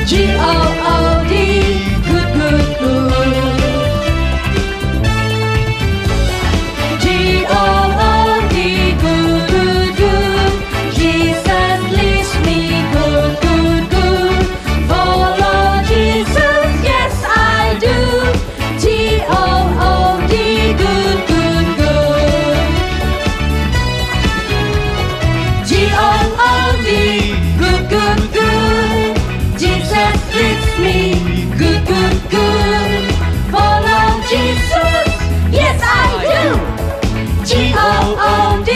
G-O-O-D, good, good, good. G-O-O-D, good, good, good. Jesus leads me, good, good, good. Follow Jesus, yes I do. G-O-O-D, good, good, good. G-O-O-D, good, good, good. Jesus leads me, good, good, good. Follow Jesus, yes I do. G-O-O-D,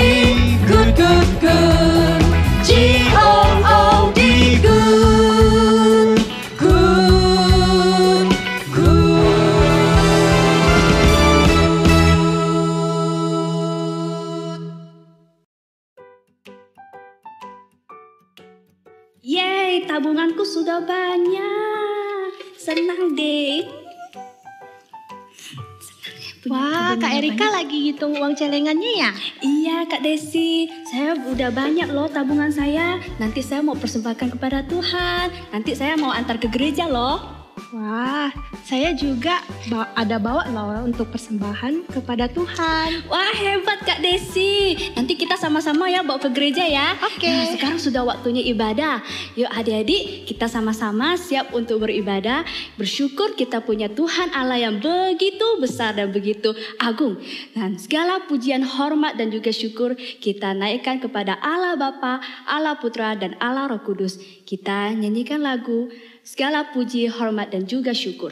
good, good, good. G-O-O-D, good, good, good. Yeay, tabunganku sudah banyak. Senang deh. Wah, Kak Erika lagi hitung uang celengannya ya? Iya Kak Desi, saya udah banyak loh tabungan saya. Nanti saya mau persembahkan kepada Tuhan. Nanti saya mau antar ke gereja loh. Wah, saya juga ada bawa loh untuk persembahan kepada Tuhan. Wah hebat Kak Desi. Nanti kita sama-sama ya bawa ke gereja ya. Oke. Nah, sekarang sudah waktunya ibadah. Yuk adik-adik kita sama-sama siap untuk beribadah. Bersyukur kita punya Tuhan Allah yang begitu besar dan begitu agung. Dan segala pujian, hormat dan juga syukur kita naikkan kepada Allah Bapa, Allah Putra dan Allah Roh Kudus. Kita nyanyikan lagu segala puji, hormat dan juga syukur.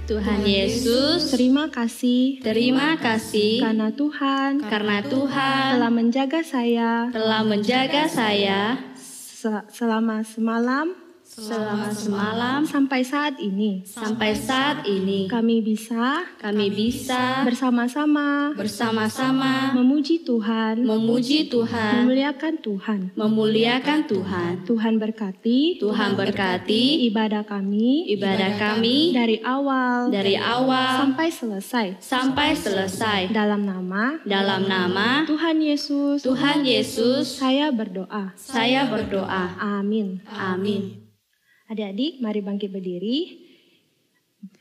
Tuhan Yesus, terima kasih karena Tuhan telah menjaga saya selama semalam sampai saat ini. Kami bisa bersama-sama memuji Tuhan, memuliakan Tuhan. Tuhan berkati ibadah kami dari awal sampai selesai. Dalam nama Tuhan Yesus, saya berdoa. Amin. Adik-adik, mari bangkit berdiri.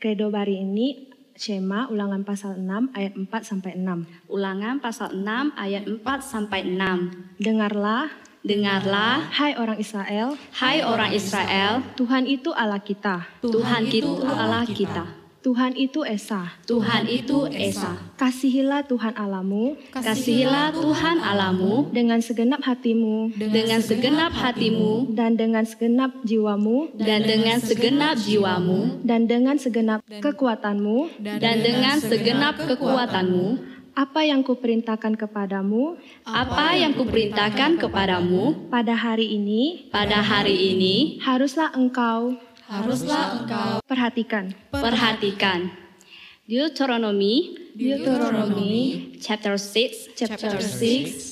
Kredo hari ini Shema Ulangan pasal 6 ayat 4 sampai 6. Ulangan pasal 6 ayat 4 sampai 6. Dengarlah, hai orang Israel, Tuhan itu Allah kita. Tuhan itu Esa. Kasihilah Tuhan Allahmu dengan segenap hatimu dan dengan segenap jiwamu dan dengan segenap kekuatanmu. Apa yang kuperintahkan kepadamu pada hari ini haruslah engkau perhatikan. Deuteronomy chapter 6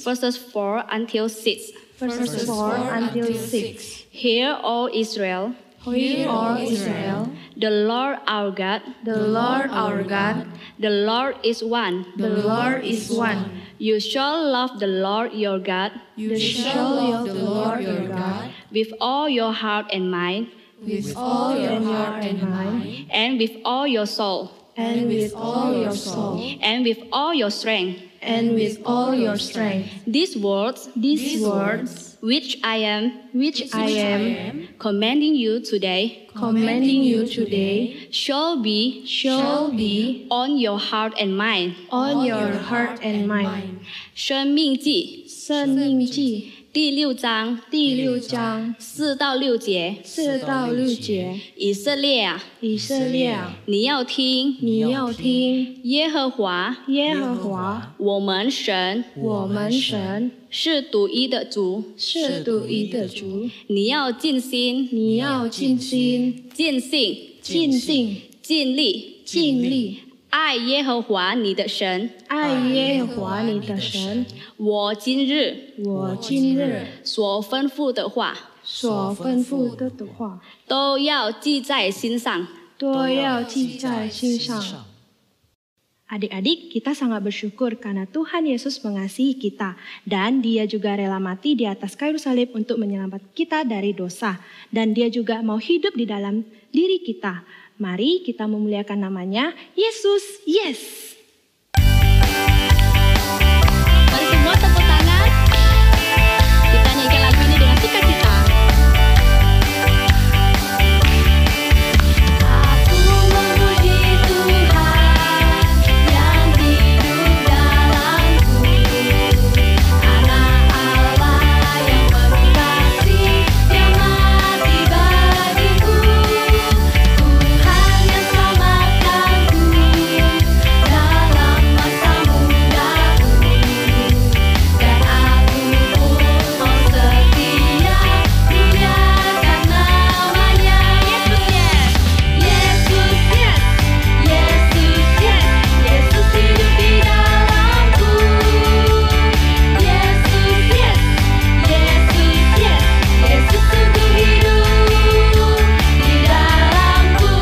verses 4 until 6. Verses 4 until 6. Hear, O Israel, Hear, O Israel, the Lord our God, the Lord our God, the Lord is one. the Lord is one. You shall love the Lord your God You shall love the Lord your God with all your heart and mind, with all your heart and mind, and with all your soul, and with all your soul, and with all your strength. and with all your strength. These words, which I am commanding you today, Commanding you today shall be on your heart and mind. on your heart and mind. 生命记生命记第6章第6章4到6节， 4到6节，以色列啊，以色列啊，你要听你要听耶和华耶和华我们神我们神是独一的主，是独一的主，你要尽心、你要尽心、尽性、尽性、尽力尽力爱耶和华你的神。爱耶和华你的神。我今日我今日所吩咐的话，所吩咐的话，都要记在心上。都要记在心上。Adik-adik, kita sangat bersyukur karena Tuhan Yesus mengasihi kita dan Dia juga rela mati di atas kayu salib untuk menyelamatkan kita dari dosa, dan Dia juga mau hidup di dalam diri kita. Mari kita memuliakan namanya, Yesus, yes! Mari semua tepuk tangan. Kita nyanyikan lagu ini dengan sukacita. Aku memuji Tuhan yang hidup dalamku, Anak Allah yang penuh kasih, yang mati bagiku, Tuhan yang selamatkanku dalam masa mudaku, dan aku pun mau setia muliakan namanya. Yesus, yes, Yesus, yes, Yesus hidup di dalamku. Yesus, yes, Yesus, yes, Yesus sungguh hidup di dalamku.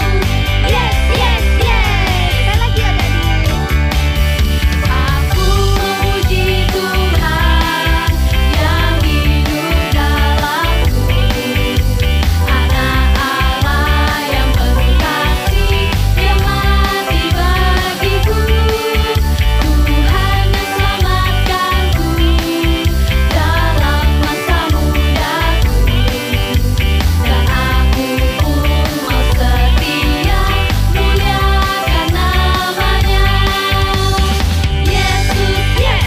Yes, yes, yes. Sekali lagi adik-adik. Aku memuji Tuhan yang hidup dalamku, Anak Allah yang penuh kasih, yang mati bagiku, Tuhan yang selamatkanku dalam masa mudaku, dan aku pun mau setia muliakan namanya. Yesus, yes,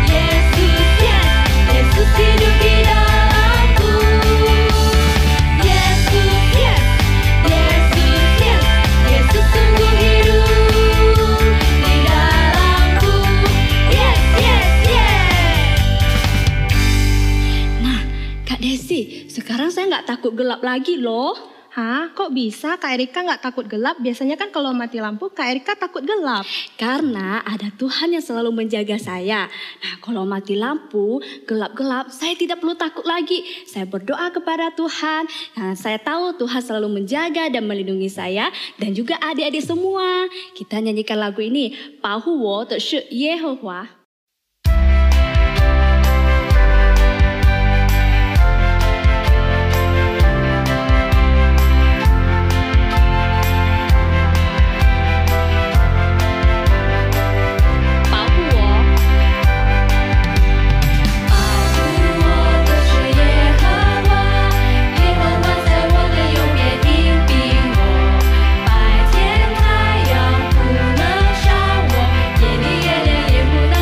Yesus, yes, Yesus hidup di dalamku. Yesus, yes, Yesus, yes, Yesus sungguh hidup di dalamku. Yes, yes, yes. Nah, Kak Desi, sekarang saya nggak takut gelap lagi loh. Hah, kok bisa Kak Erika nggak takut gelap? Biasanya kan kalau mati lampu Kak Erika takut gelap. Karena ada Tuhan yang selalu menjaga saya. Nah, kalau mati lampu, gelap-gelap, saya tidak perlu takut lagi. Saya berdoa kepada Tuhan. Nah, saya tahu Tuhan selalu menjaga dan melindungi saya dan juga adik-adik semua. Kita nyanyikan lagu ini, 保护我的是耶和华。保护我，保护我的是耶和华，耶和华在我的右边荫庇我，白天太阳不能伤我，夜里也不能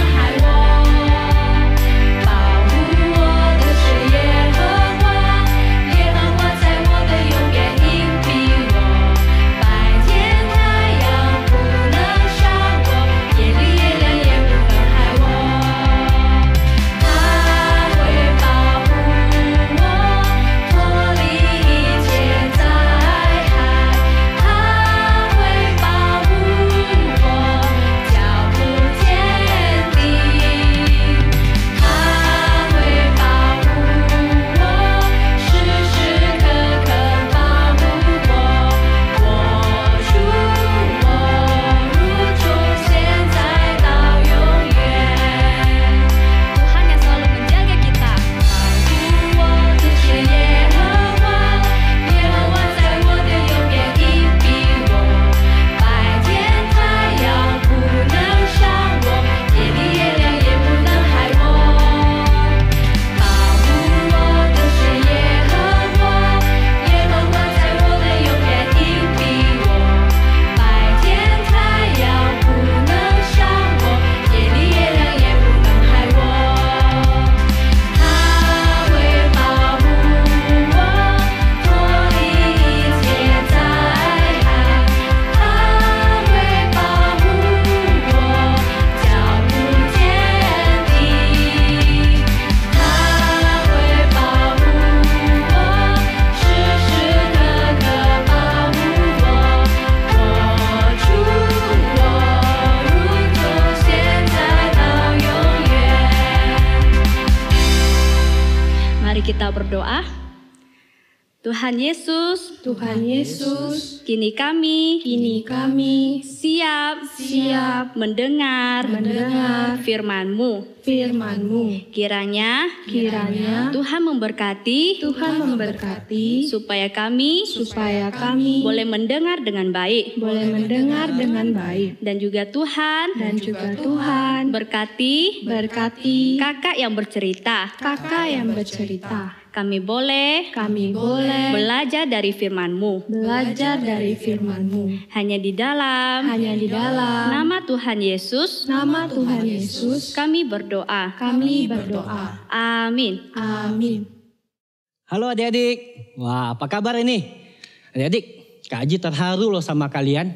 Tuhan Yesus, kini kami siap mendengar firman-Mu. Kiranya Tuhan memberkati supaya kami boleh mendengar dengan baik. Dan juga Tuhan berkati kakak yang bercerita. Kami boleh belajar dari firman-Mu. Hanya di dalam nama Tuhan Yesus kami berdoa. Amin. Halo adik-adik. Wah, apa kabar ini? Adik-adik, Kak Aji terharu loh sama kalian.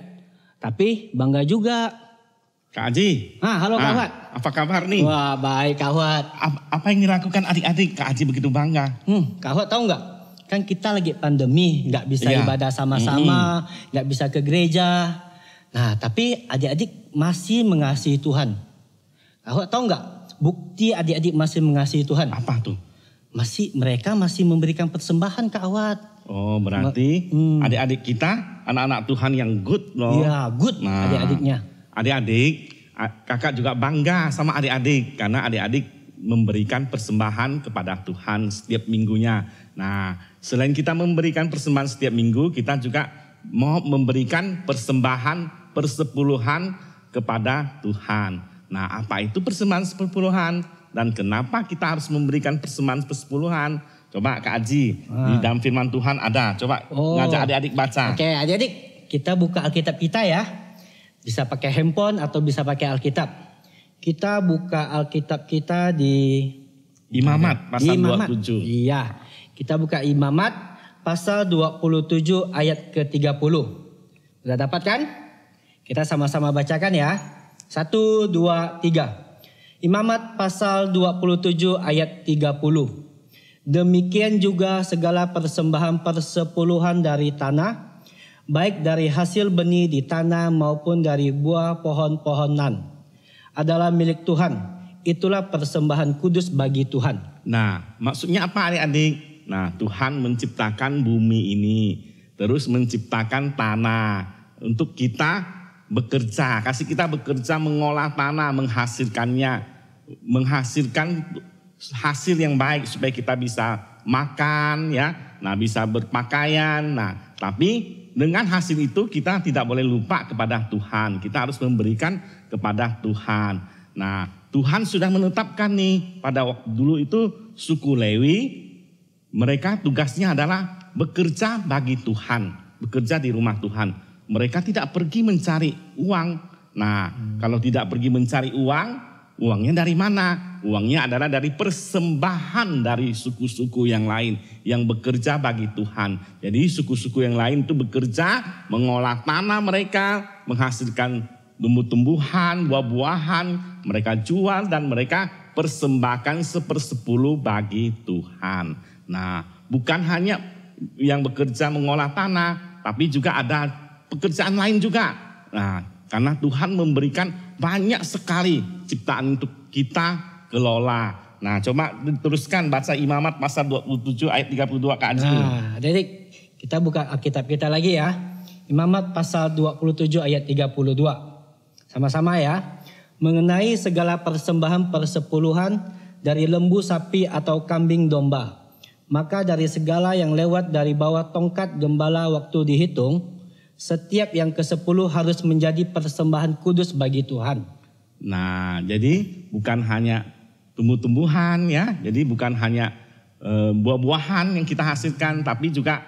Tapi bangga juga. Kak Aji. Halo Kak Wat. Apa kabar nih? Wah, baik Kak Wat. Apa yang dilakukan adik-adik Kak Aji begitu bangga? Kak Wat tahu nggak? Kan kita lagi pandemi, nggak bisa ibadah sama-sama, nggak bisa ke gereja. Nah, tapi adik-adik masih mengasihi Tuhan. Kak Wat tahu nggak? Bukti adik-adik masih mengasihi Tuhan. Apa tuh? Mereka masih memberikan persembahan Kak Wat. Oh, berarti adik-adik kita anak-anak Tuhan yang good loh. Iya, good adik-adiknya. Adik-adik, kakak juga bangga sama adik-adik karena adik-adik memberikan persembahan kepada Tuhan setiap minggunya. Nah, selain kita memberikan persembahan setiap minggu, kita juga mau memberikan persembahan persepuluhan kepada Tuhan. Nah, apa itu persembahan persepuluhan dan kenapa kita harus memberikan persembahan persepuluhan? Coba Kak Aji, di dalam firman Tuhan ada. Coba ngajak adik-adik baca. Oke, adik-adik, kita buka Alkitab kita ya. Bisa pakai handphone atau bisa pakai Alkitab. Kita buka Alkitab kita di Imamat pasal 27. Iya, kita buka Imamat pasal 27 ayat ke-30. Sudah dapat kan? Kita sama-sama bacakan ya. 1, 2, 3. Imamat pasal 27 ayat 30. Demikian juga segala persembahan persepuluhan dari tanah, baik dari hasil benih di tanah maupun dari buah pohon-pohonan, adalah milik Tuhan. Itulah persembahan kudus bagi Tuhan. Nah, maksudnya apa adik-adik? Nah, Tuhan menciptakan bumi ini, terus menciptakan tanah untuk kita bekerja, kasih kita bekerja mengolah tanah, menghasilkan hasil yang baik supaya kita bisa makan ya, nah bisa berpakaian. Nah, tapi dengan hasil itu kita tidak boleh lupa kepada Tuhan. Kita harus memberikan kepada Tuhan. Nah, Tuhan sudah menetapkan nih pada waktu dulu itu suku Lewi, mereka tugasnya adalah bekerja bagi Tuhan, bekerja di rumah Tuhan. Mereka tidak pergi mencari uang. Nah, kalau tidak pergi mencari uang, uangnya dari mana? Uangnya adalah dari persembahan dari suku-suku yang lain yang bekerja bagi Tuhan. Jadi suku-suku yang lain itu bekerja mengolah tanah mereka, menghasilkan tumbuh-tumbuhan, buah-buahan, mereka jual dan mereka persembahkan 1/10 bagi Tuhan. Nah, bukan hanya yang bekerja mengolah tanah, tapi juga ada pekerjaan lain juga. Nah, karena Tuhan memberikan banyak sekali ciptaan untuk kita kelola. Nah, coba diteruskan baca Imamat pasal 27 ayat 32 Kak Aji. Nah, adik, kita buka Alkitab kita lagi ya. Imamat pasal 27 ayat 32. Sama-sama ya. Mengenai segala persembahan persepuluhan dari lembu sapi atau kambing domba. Maka dari segala yang lewat dari bawah tongkat gembala waktu dihitung, setiap yang ke-10 harus menjadi persembahan kudus bagi Tuhan. Nah, jadi bukan hanya tumbuh-tumbuhan ya, jadi bukan hanya buah-buahan yang kita hasilkan, tapi juga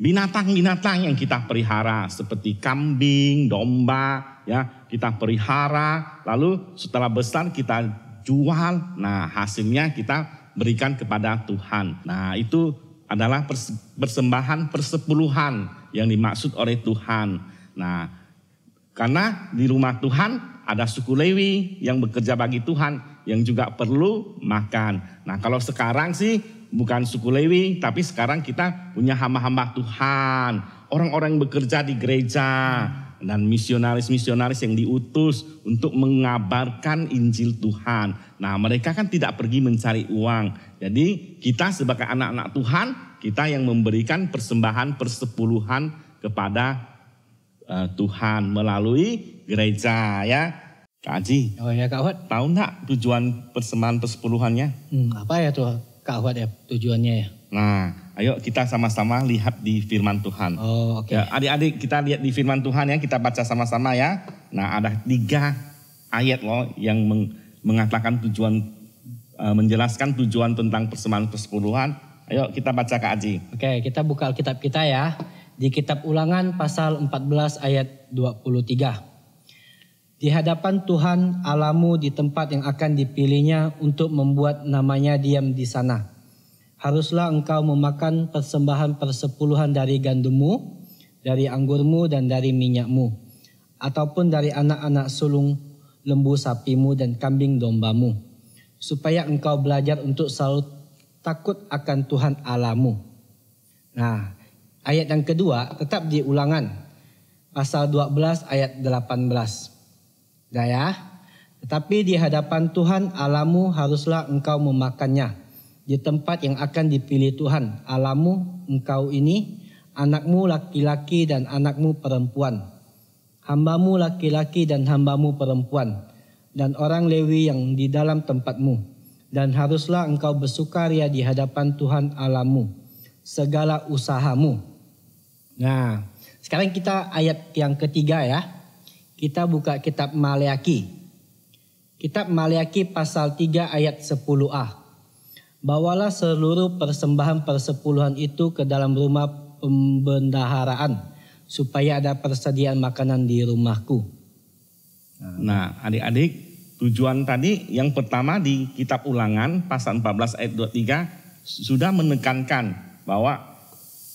binatang-binatang yang kita pelihara seperti kambing, domba ya, kita pelihara, lalu setelah besar kita jual, nah hasilnya kita berikan kepada Tuhan. Nah, itu adalah persembahan persepuluhan yang dimaksud oleh Tuhan. Nah, karena di rumah Tuhan ada suku Lewi yang bekerja bagi Tuhan yang juga perlu makan. Nah, kalau sekarang sih bukan suku Lewi, tapi sekarang kita punya hamba-hamba Tuhan, orang-orang yang bekerja di gereja dan misionaris-misionaris yang diutus untuk mengabarkan Injil Tuhan. Nah, mereka kan tidak pergi mencari uang. Jadi kita sebagai anak-anak Tuhan kita yang memberikan persembahan persepuluhan kepada Tuhan melalui gereja ya. Kak Haji, Oh ya Kak Ahwat. tahu enggak tujuan persembahan persepuluhannya? Apa ya tuh Kak Ahwat ya tujuannya ya? Nah, ayo kita sama-sama lihat di firman Tuhan. Oh oke. Ya, adik-adik kita lihat di firman Tuhan ya, kita baca sama-sama ya. Nah, ada 3 ayat loh yang mengatakan tujuan, menjelaskan tujuan tentang persembahan persepuluhan. Ayo kita baca Kak Haji. Oke, kita buka Alkitab kita ya. Di kitab Ulangan pasal 14 ayat 23. Di hadapan Tuhan Allahmu di tempat yang akan dipilihnya untuk membuat namanya diam di sana. Haruslah engkau memakan persembahan persepuluhan dari gandummu, dari anggurmu dan dari minyakmu. Ataupun dari anak-anak sulung lembu sapimu dan kambing dombamu. Supaya engkau belajar untuk selalu takut akan Tuhan Allahmu. Nah, ayat yang kedua tetap di Ulangan pasal 12 ayat 18. Dah ya. Tetapi di hadapan Tuhan Allahmu haruslah engkau memakannya di tempat yang akan dipilih Tuhan Allahmu engkau ini, anakmu laki-laki dan anakmu perempuan, hambamu laki-laki dan hambamu perempuan, dan orang Lewi yang di dalam tempatmu. Dan haruslah engkau bersukaria di hadapan Tuhan Allahmu segala usahamu. Nah, sekarang kita ayat yang ketiga ya. Kita buka kitab Maleaki. Kitab Maleaki pasal 3 ayat 10a. Bawalah seluruh persembahan persepuluhan itu ke dalam rumah pembendaharaan supaya ada persediaan makanan di rumahku. Nah, adik-adik, tujuan tadi yang pertama di kitab Ulangan pasal 14 ayat 23 sudah menekankan bahwa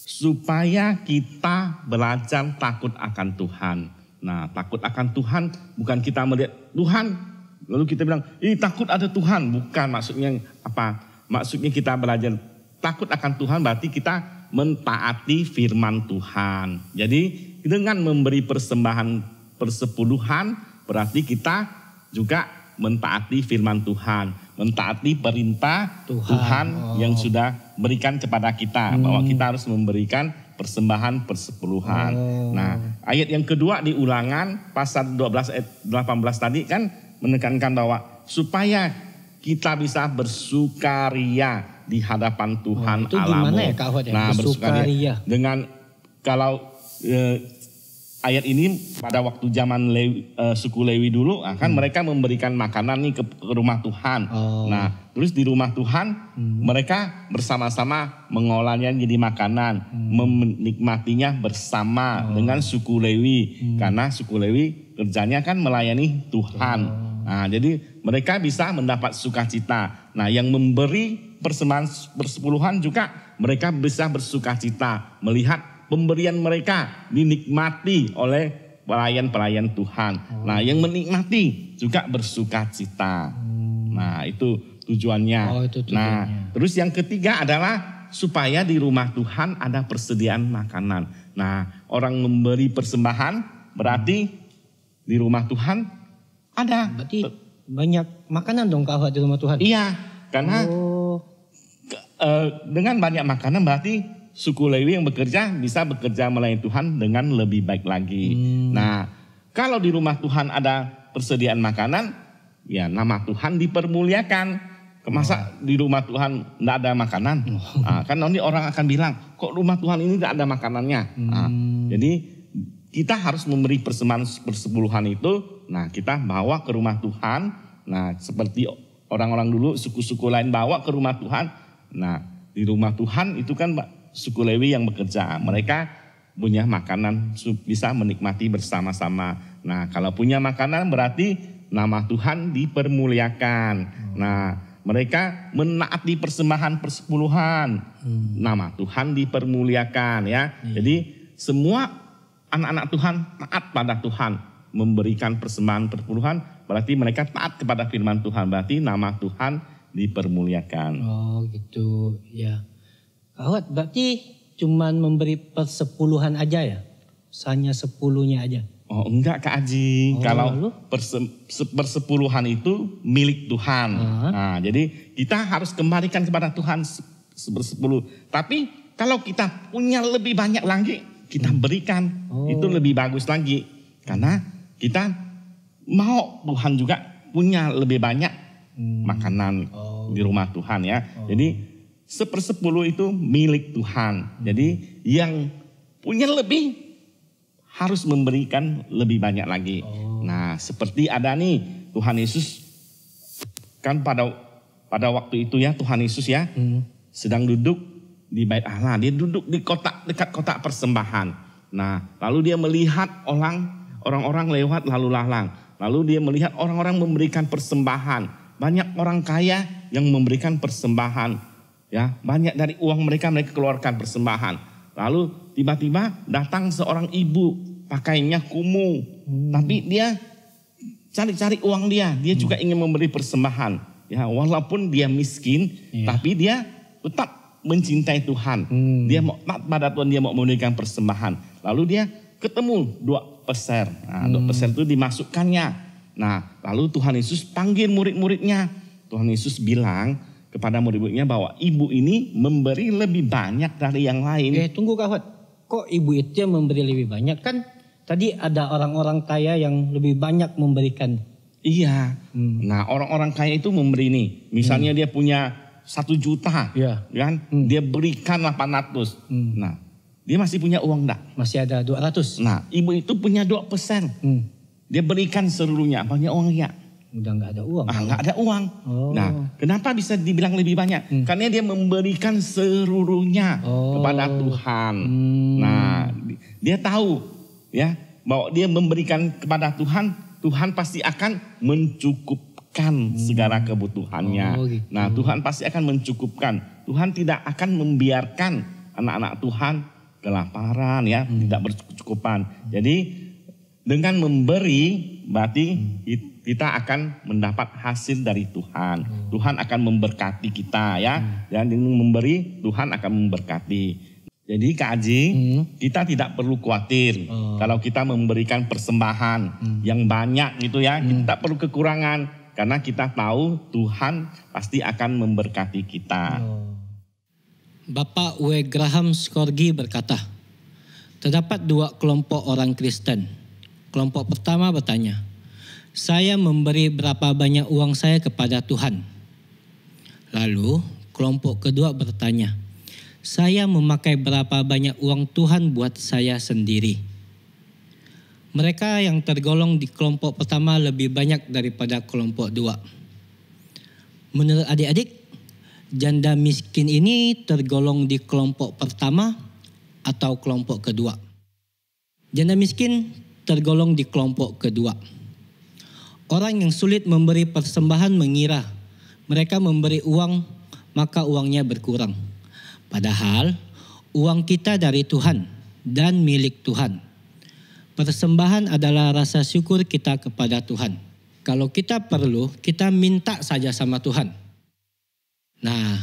supaya kita belajar takut akan Tuhan. Nah, takut akan Tuhan bukan kita melihat Tuhan lalu kita bilang, "Ih, takut ada Tuhan." Bukan maksudnya apa? Maksudnya kita belajar takut akan Tuhan berarti kita mentaati firman Tuhan. Jadi dengan memberi persembahan persepuluhan berarti kita juga mentaati firman Tuhan, mentaati perintah Tuhan yang sudah berikan kepada kita bahwa kita harus memberikan persembahan persepuluhan. Nah, ayat yang kedua di Ulangan pasal 12 ayat 18 tadi kan menekankan bahwa supaya kita bisa bersukaria di hadapan Tuhan itu Allahmu. gimana ya Kak Ahwat ya? Nah, Bersukaria. dengan kalau ayat ini pada waktu zaman suku Lewi dulu kan mereka memberikan makanan nih ke rumah Tuhan. Nah, terus di rumah Tuhan mereka bersama-sama mengolahnya jadi makanan, menikmatinya bersama dengan suku Lewi karena suku Lewi kerjanya kan melayani Tuhan. Nah, jadi mereka bisa mendapat sukacita. Nah, yang memberi persembahan persepuluhan juga mereka bisa bersukacita melihat pemberian mereka dinikmati oleh pelayan-pelayan Tuhan. Nah, yang menikmati juga bersukacita. Nah, itu tujuannya. Itu tujuannya. Nah, terus yang ketiga adalah supaya di rumah Tuhan ada persediaan makanan. Nah, orang memberi persembahan berarti di rumah Tuhan ada. Berarti banyak makanan dong Kak Ahwat di rumah Tuhan. Iya, karena dengan banyak makanan berarti suku Lewi yang bekerja bisa bekerja melayani Tuhan dengan lebih baik lagi. Nah, kalau di rumah Tuhan ada persediaan makanan, ya nama Tuhan dipermuliakan. Masa di rumah Tuhan tidak ada makanan? Kan nanti orang akan bilang, kok rumah Tuhan ini tidak ada makanannya? Jadi kita harus memberi persembahan persepuluhan itu. Nah, kita bawa ke rumah Tuhan. Nah, seperti orang-orang dulu suku-suku lain bawa ke rumah Tuhan. Nah, di rumah Tuhan itu kan suku Lewi yang bekerja. Mereka punya makanan, bisa menikmati bersama-sama. Nah, kalau punya makanan berarti nama Tuhan dipermuliakan. Nah, mereka menaati persembahan persepuluhan. Nama Tuhan dipermuliakan ya. Jadi semua anak-anak Tuhan taat pada Tuhan, memberikan persembahan persepuluhan berarti mereka taat kepada firman Tuhan, berarti nama Tuhan dipermuliakan. Oh gitu ya. Kak Ahwat berarti cuman memberi persepuluhan aja ya? Hanya 10-nya aja? Oh enggak Kak Aji, kalau persepuluhan itu milik Tuhan. Nah, jadi kita harus kembalikan kepada Tuhan 10. Tapi kalau kita punya lebih banyak lagi, kita berikan. Itu lebih bagus lagi. Karena kita mau Tuhan juga punya lebih banyak makanan di rumah Tuhan ya. Jadi 1/10 itu milik Tuhan. Jadi yang punya lebih harus memberikan lebih banyak lagi. Nah, seperti ada nih Tuhan Yesus kan pada waktu itu ya, Tuhan Yesus ya sedang duduk di bait Allah. Dia duduk di dekat kotak persembahan. Nah, lalu dia melihat orang-orang lewat lalu lalang. Lalu dia melihat orang-orang memberikan persembahan. Banyak orang kaya yang memberikan persembahan. Ya, banyak dari uang mereka keluarkan persembahan. Lalu tiba-tiba datang seorang ibu, pakaiannya kumuh. Tapi dia cari-cari uang dia juga ingin memberi persembahan. Ya, walaupun dia miskin, tapi dia tetap mencintai Tuhan. Dia mau pada Tuhan, dia mau memberikan persembahan. Lalu dia ketemu 2 peser. Nah, 2 peser itu dimasukkannya. Nah, lalu Tuhan Yesus panggil murid-muridnya. Tuhan Yesus bilang kepada murid-muridnya bahwa ibu ini memberi lebih banyak dari yang lain. Tunggu Kak Fuad. Kok ibu itu yang memberi lebih banyak? Kan tadi ada orang-orang kaya yang lebih banyak memberikan. Iya. Nah, orang-orang kaya itu memberi nih. Misalnya dia punya 1 juta. Kan? Dia berikan 800. Nah, dia masih punya uang enggak? Masih ada 200. Nah, ibu itu punya 2%. Dia berikan seluruhnya. Punya uang enggak? Udah nggak ada uang. Nggak ada uang. Nah, kenapa bisa dibilang lebih banyak? Karena dia memberikan seluruhnya kepada Tuhan. Nah, dia tahu ya bahwa dia memberikan kepada Tuhan, Tuhan pasti akan mencukupkan segala kebutuhannya. Gitu. Nah, Tuhan pasti akan mencukupkan. Tuhan tidak akan membiarkan anak-anak Tuhan kelaparan ya, tidak berkecukupan. Jadi dengan memberi berarti kita akan mendapat hasil dari Tuhan. Tuhan akan memberkati kita ya. Dan dengan memberi Tuhan akan memberkati. Jadi Kak Aji, kita tidak perlu khawatir kalau kita memberikan persembahan yang banyak gitu ya. Kita tak perlu kekurangan karena kita tahu Tuhan pasti akan memberkati kita. Bapak W. Graham Scorgi berkata, terdapat 2 kelompok orang Kristen. Kelompok pertama bertanya, saya memberi berapa banyak uang saya kepada Tuhan. Lalu kelompok kedua bertanya, saya memakai berapa banyak uang Tuhan buat saya sendiri. Mereka yang tergolong di kelompok pertama lebih banyak daripada kelompok 2. Menurut adik-adik, janda miskin ini tergolong di kelompok pertama atau kelompok kedua? Janda miskin tergolong di kelompok kedua. Orang yang sulit memberi persembahan mengira mereka memberi uang maka uangnya berkurang. Padahal uang kita dari Tuhan dan milik Tuhan. Persembahan adalah rasa syukur kita kepada Tuhan. Kalau kita perlu, kita minta saja sama Tuhan. Nah,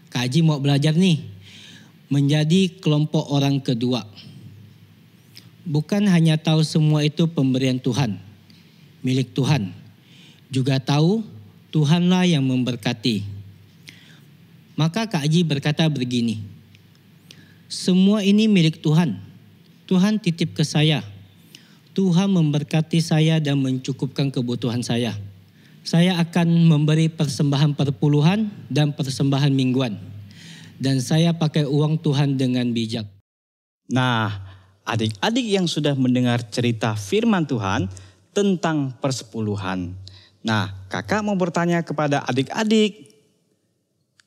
Kak Haji mau belajar nih menjadi kelompok orang kedua. Bukan hanya tahu semua itu pemberian Tuhan, milik Tuhan. Juga tahu Tuhanlah yang memberkati. Maka Kak Haji berkata begini, semua ini milik Tuhan. Tuhan titip ke saya. Tuhan memberkati saya dan mencukupkan kebutuhan saya. Saya akan memberi persembahan perpuluhan dan persembahan mingguan. Dan saya pakai uang Tuhan dengan bijak. Nah, adik-adik yang sudah mendengar cerita firman Tuhan tentang persepuluhan. Nah, kakak mau bertanya kepada adik-adik.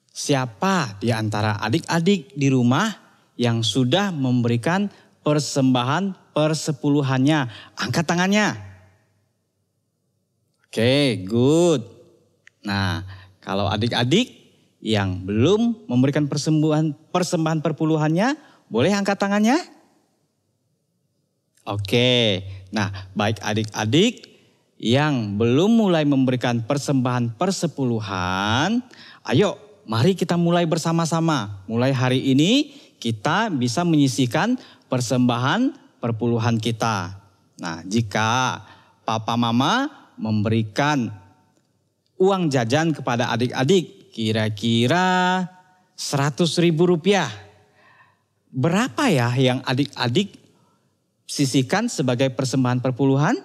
Siapa di antara adik-adik di rumah yang sudah memberikan persembahan persepuluhannya? Angkat tangannya. Oke, good. Nah, kalau adik-adik yang belum memberikan persembahan perpuluhannya, boleh angkat tangannya? Oke, nah baik adik-adik yang belum mulai memberikan persembahan persepuluhan, ayo mari kita mulai bersama-sama. Mulai hari ini kita bisa menyisihkan persembahan perpuluhan kita. Nah, jika papa mama memberikan uang jajan kepada adik-adik kira-kira 100.000 rupiah. berapa ya yang adik-adik sisihkan sebagai persembahan perpuluhan?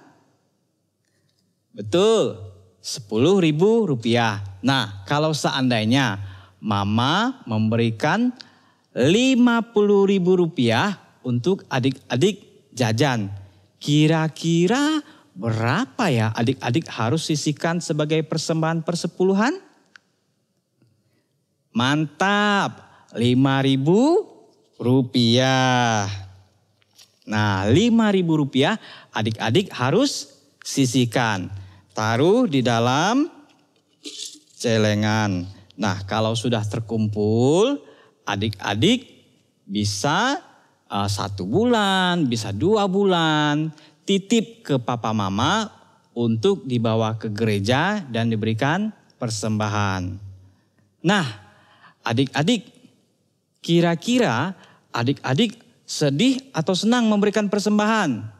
Betul, Rp10.000. Nah, kalau seandainya Mama memberikan Rp50.000 untuk adik-adik jajan, kira-kira berapa ya adik-adik harus sisihkan sebagai persembahan persepuluhan? Mantap, Rp5.000. Nah, Rp5.000 adik-adik harus sisihkan. Taruh di dalam celengan. Nah, kalau sudah terkumpul, adik-adik bisa 1 bulan, bisa 2 bulan, titip ke papa mama untuk dibawa ke gereja dan diberikan persembahan. Nah, adik-adik, kira-kira adik-adik sedih atau senang memberikan persembahan?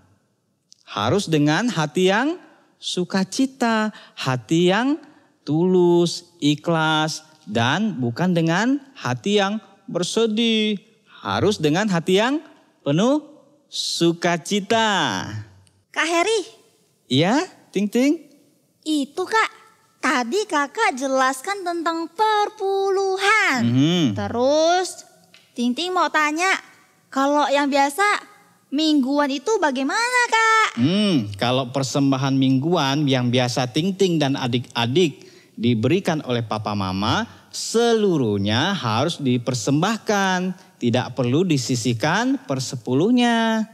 Harus dengan hati yang sukacita, hati yang tulus, ikhlas, dan bukan dengan hati yang bersedih. Harus dengan hati yang penuh sukacita. Kak Heri. Iya, Ting Ting? Itu Kak, tadi Kakak jelaskan tentang perpuluhan. Terus Ting Ting mau tanya, kalau yang biasa mingguan itu bagaimana Kak? Kalau persembahan mingguan yang biasa Ting Ting dan adik-adik diberikan oleh papa mama, seluruhnya harus dipersembahkan. Tidak perlu disisihkan persepuluhnya.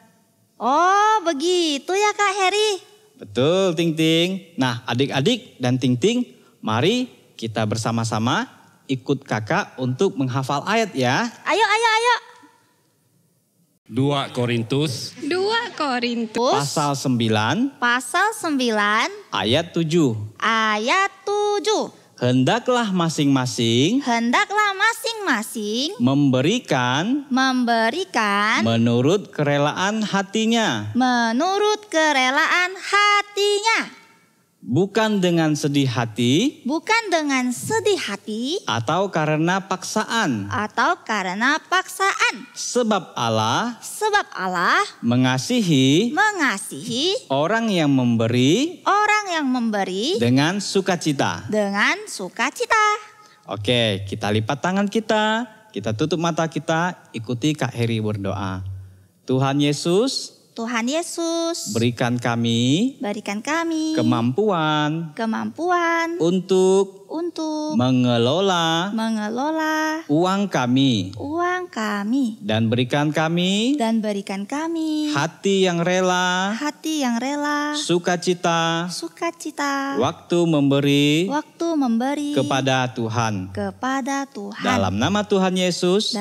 Oh begitu ya Kak Heri. Betul Ting Ting. Nah adik-adik dan Ting Ting, mari kita bersama-sama ikut kakak untuk menghafal ayat ya. Ayo. 2 Korintus Pasal 9 ayat 7. Hendaklah masing-masing memberikan menurut kerelaan hatinya. Bukan dengan sedih hati atau karena paksaan. Sebab Allah mengasihi orang yang memberi dengan sukacita. Oke, kita lipat tangan kita tutup mata kita, ikuti Kak Heri berdoa. Tuhan Yesus, berikan kami kemampuan untuk mengelola uang kami dan berikan kami hati yang rela, sukacita, waktu memberi kepada Tuhan. Dalam nama Tuhan Yesus,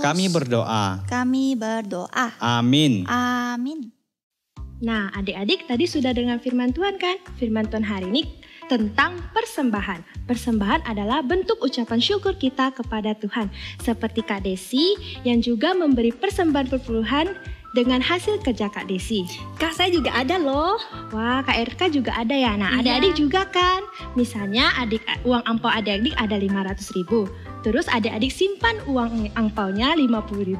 kami berdoa. Amin. Nah, adik-adik tadi sudah dengar firman Tuhan kan? Firman Tuhan hari ini tentang persembahan. Persembahan adalah bentuk ucapan syukur kita kepada Tuhan. Seperti Kak Desi yang juga memberi persembahan perpuluhan dengan hasil kerja Kak Desi. Kak, saya juga ada loh. Wah, Kak Erka juga ada ya. Nah, adik-adik juga kan. Misalnya uang angpau adik-adik ada 500.000. Terus adik-adik simpan uang angpaunya 50.000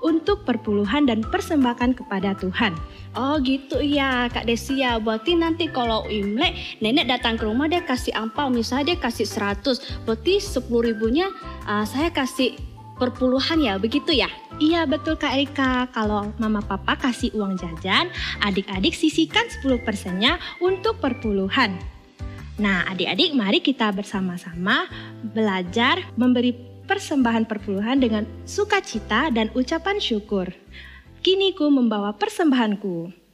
untuk perpuluhan dan persembahkan kepada Tuhan. Oh gitu ya Kak Desi ya. Berarti nanti kalau Imlek nenek datang ke rumah dia kasih angpau. Misalnya dia kasih 100. Berarti 10.000-nya saya kasih perpuluhan ya, begitu ya? Iya betul Kak Erika. Kalau mama papa kasih uang jajan, adik-adik sisihkan 10%-nya untuk perpuluhan. Nah adik-adik mari kita bersama-sama belajar memberi persembahan perpuluhan dengan sukacita dan ucapan syukur. Kini ku membawa persembahanku.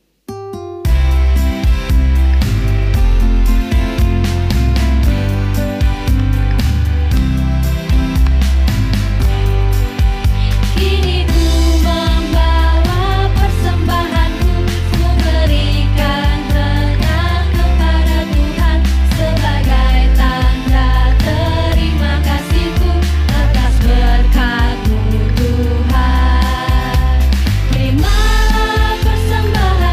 Terimalah persembahan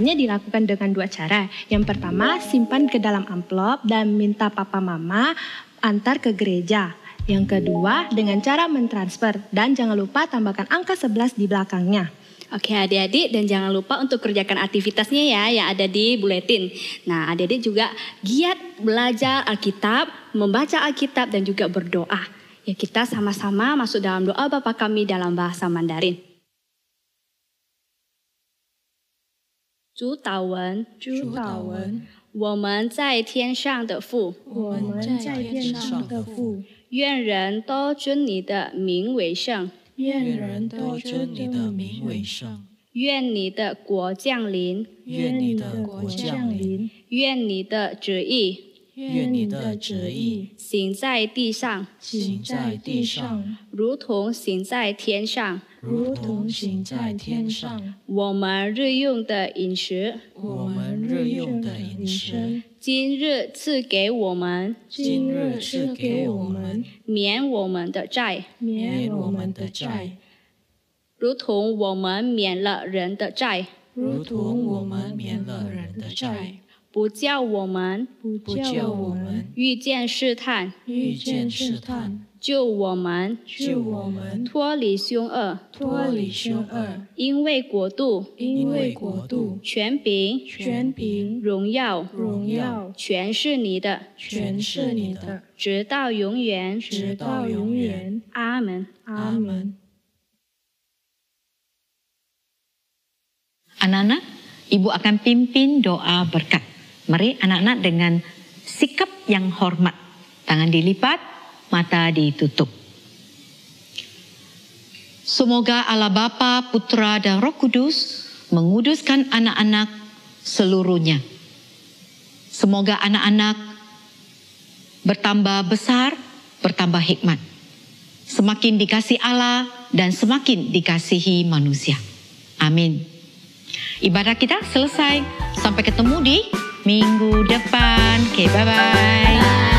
Caranya dilakukan dengan 2 cara. Yang pertama, simpan ke dalam amplop dan minta papa mama antar ke gereja. Yang kedua, dengan cara mentransfer dan jangan lupa tambahkan angka 11 di belakangnya. Oke adik-adik, dan jangan lupa untuk kerjakan aktivitasnya ya yang ada di buletin. Nah adik-adik juga giat belajar Alkitab, membaca Alkitab dan juga berdoa. Ya kita sama-sama masuk dalam doa Bapa kami dalam bahasa Mandarin. 主祷文，我们在天上的父，愿人都尊你的名为圣。愿你的国降临，愿你的旨意行在地上，如同行在天上。我们日用的饮食，今日赐给我们，免我们的债，如同我们免了人的债，不叫我们遇见试探，救我们脱离凶恶，因为国度权柄荣耀全是你的，直到永远。阿门。 Anak-anak, Ibu akan pimpin doa berkat. Mari anak-anak dengan sikap yang hormat. Tangan dilipat, mata ditutup. Semoga Allah Bapa, Putra dan Roh Kudus menguduskan anak-anak seluruhnya. Semoga anak-anak bertambah besar, bertambah hikmat. Semakin dikasihi Allah dan semakin dikasihi manusia. Amin. Ibadah kita selesai. Sampai ketemu di minggu depan. Oke, bye-bye.